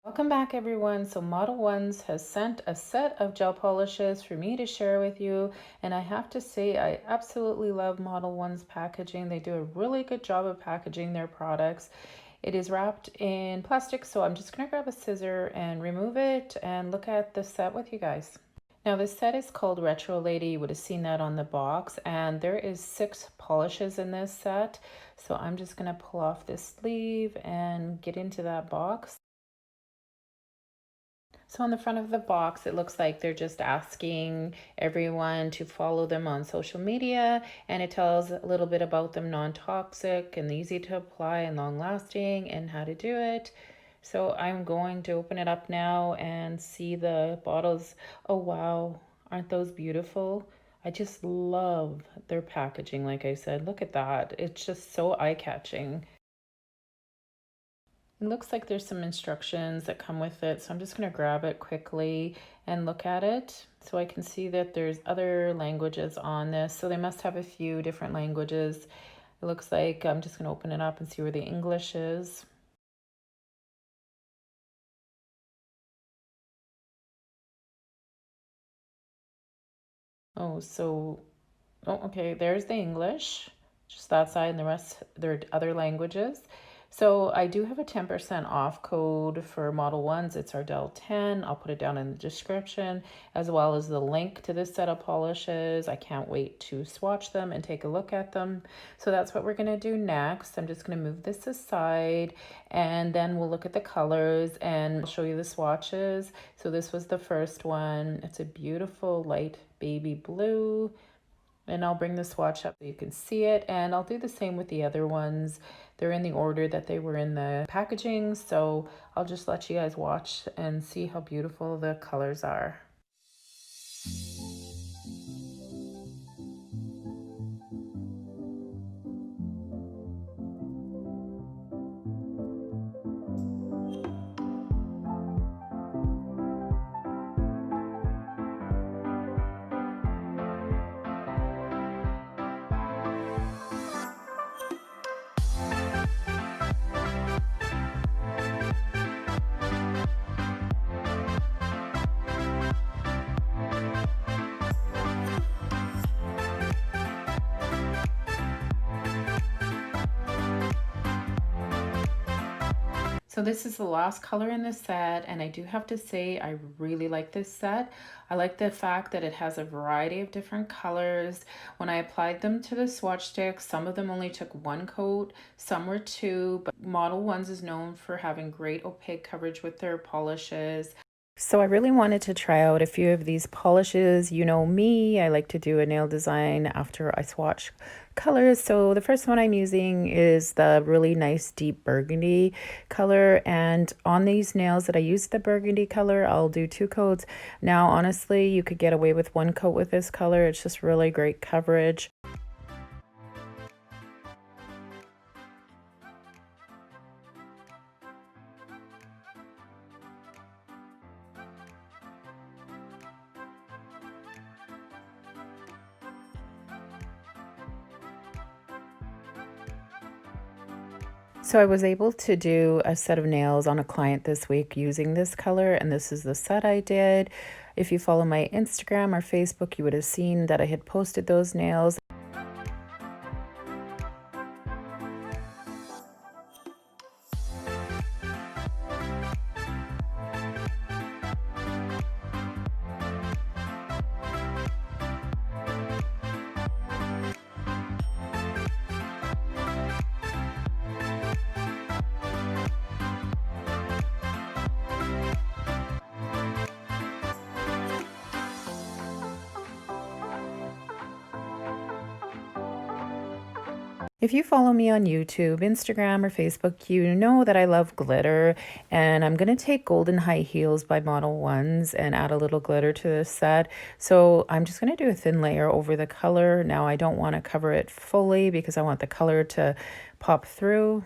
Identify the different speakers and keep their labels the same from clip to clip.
Speaker 1: Welcome back everyone. So Modelones has sent a set of gel polishes for me to share with you, and I have to say I absolutely love Modelones packaging. They do a really good job of packaging their products. It is wrapped in plastic, so I'm just going to grab a scissor and remove it and look at the set with you guys. Now this set is called Retro Lady. You would have seen that on the box, and there is 6 polishes in this set. So I'm just going to pull off this sleeve and get into that box. So on the front of the box, it looks like they're just asking everyone to follow them on social media, and it tells a little bit about them: non-toxic and easy to apply and long-lasting, and how to do it. So I'm going to open it up now and see the bottles. Oh wow, aren't those beautiful? I just love their packaging. Like I said, look at that. It's just so eye-catching. It looks like there's some instructions that come with it, so I'm just going to grab it quickly and look at it so I can see that there's other languages on this. So they must have a few different languages. It looks like I'm just going to open it up and see where the English is. Oh, so, oh, okay, there's the English, just that side, and the rest, there are other languages. So I do have a 10% off code for Modelones. It's Ardell 10. I'll put it down in the description, as well as the link to this set of polishes. I can't wait to swatch them and take a look at them. So that's what we're going to do next. I'm just going to move this aside, and then we'll look at the colors and I'll show you the swatches. So this was the first one. It's a beautiful light baby blue. And I'll bring the swatch up so you can see it, and I'll do the same with the other ones. They're in the order that they were in the packaging, so I'll just let you guys watch and see how beautiful the colors are. So this is the last color in this set, and I do have to say I really like this set. I like the fact that it has a variety of different colors. When I applied them to the swatch sticks, some of them only took 1 coat, some were 2, but Modelones is known for having great opaque coverage with their polishes. So I really wanted to try out a few of these polishes. You know me, I like to do a nail design after I swatch colors. So the first one I'm using is the really nice deep burgundy color. And on these nails that I use the burgundy color, I'll do 2 coats. Now, honestly, you could get away with 1 coat with this color. It's just really great coverage. So I was able to do a set of nails on a client this week using this color, and this is the set I did. If you follow my Instagram or Facebook, you would have seen that I had posted those nails. If you follow me on YouTube, Instagram, or Facebook, you know that I love glitter, and I'm going to take Golden High Heels by Modelones and add a little glitter to this set. So I'm just going to do a thin layer over the color. Now I don't want to cover it fully because I want the color to pop through.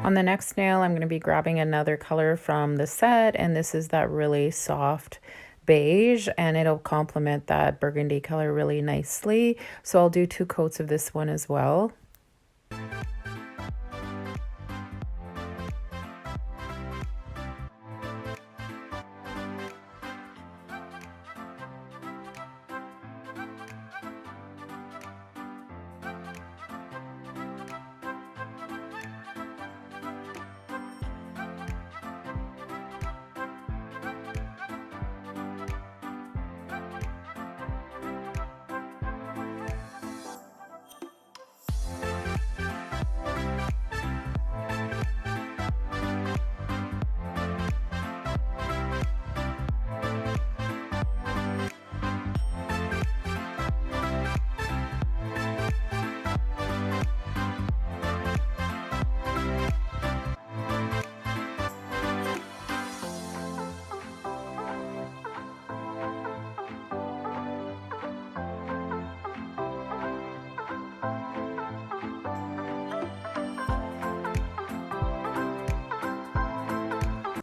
Speaker 1: on the next nail, I'm going to be grabbing another color from the set, and this is that really soft beige, and it'll complement that burgundy color really nicely. So I'll do 2 coats of this one as well.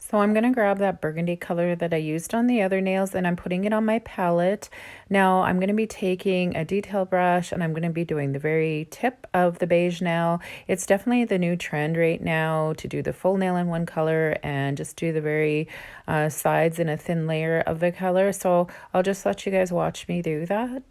Speaker 1: So I'm going to grab that burgundy color that I used on the other nails, and I'm putting it on my palette. Now I'm going to be taking a detail brush, and I'm going to be doing the very tip of the beige nail. It's definitely the new trend right now to do the full nail in one color and just do the very sides in a thin layer of the color. So I'll just let you guys watch me do that.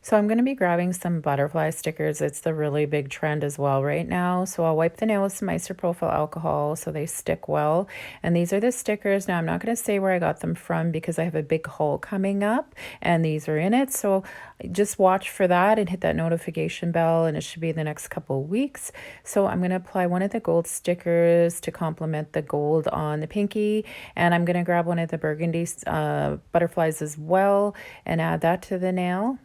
Speaker 1: So I'm going to be grabbing some butterfly stickers. It's the really big trend as well right now. So I'll wipe the nail with some isopropyl alcohol so they stick well. And these are the stickers. Now I'm not going to say where I got them from because I have a big haul coming up and these are in it. So just watch for that and hit that notification bell, and it should be the next couple of weeks. So I'm going to apply one of the gold stickers to complement the gold on the pinky. And I'm going to grab one of the burgundy butterflies as well and add that to the nail.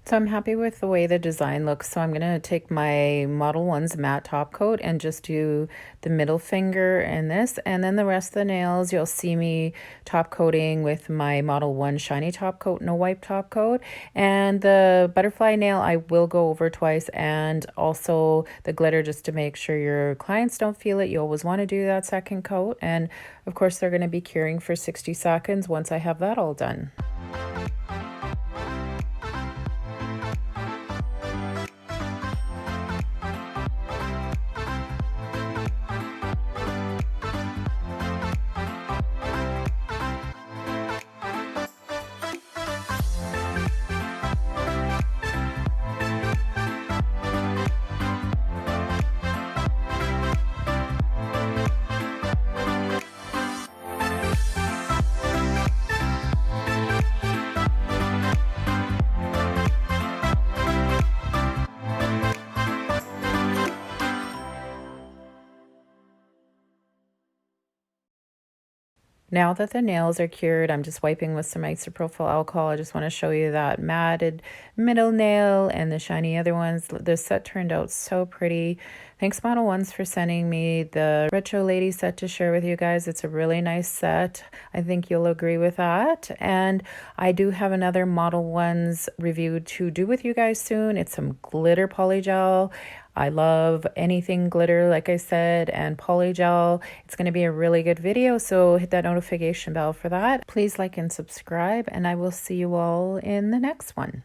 Speaker 1: So I'm happy with the way the design looks. So I'm going to take my Model 1's matte top coat and just do the middle finger in this. And then the rest of the nails, you'll see me top coating with my Model 1 shiny top coat, no wipe top coat. And the butterfly nail, I will go over twice. And also the glitter, just to make sure your clients don't feel it. You always want to do that second coat. And of course, they're going to be curing for 60 seconds once I have that all done. Now that the nails are cured, I'm just wiping with some isopropyl alcohol. I just want to show you that matted middle nail and the shiny other ones. The set turned out so pretty. Thanks Model 1s for sending me the Retro Lady set to share with you guys. It's a really nice set. I think you'll agree with that. And I do have another Model 1s review to do with you guys soon. It's some glitter polygel. I love anything glitter, like I said, and polygel. It's going to be a really good video, so hit that notification bell for that. Please like and subscribe, and I will see you all in the next one.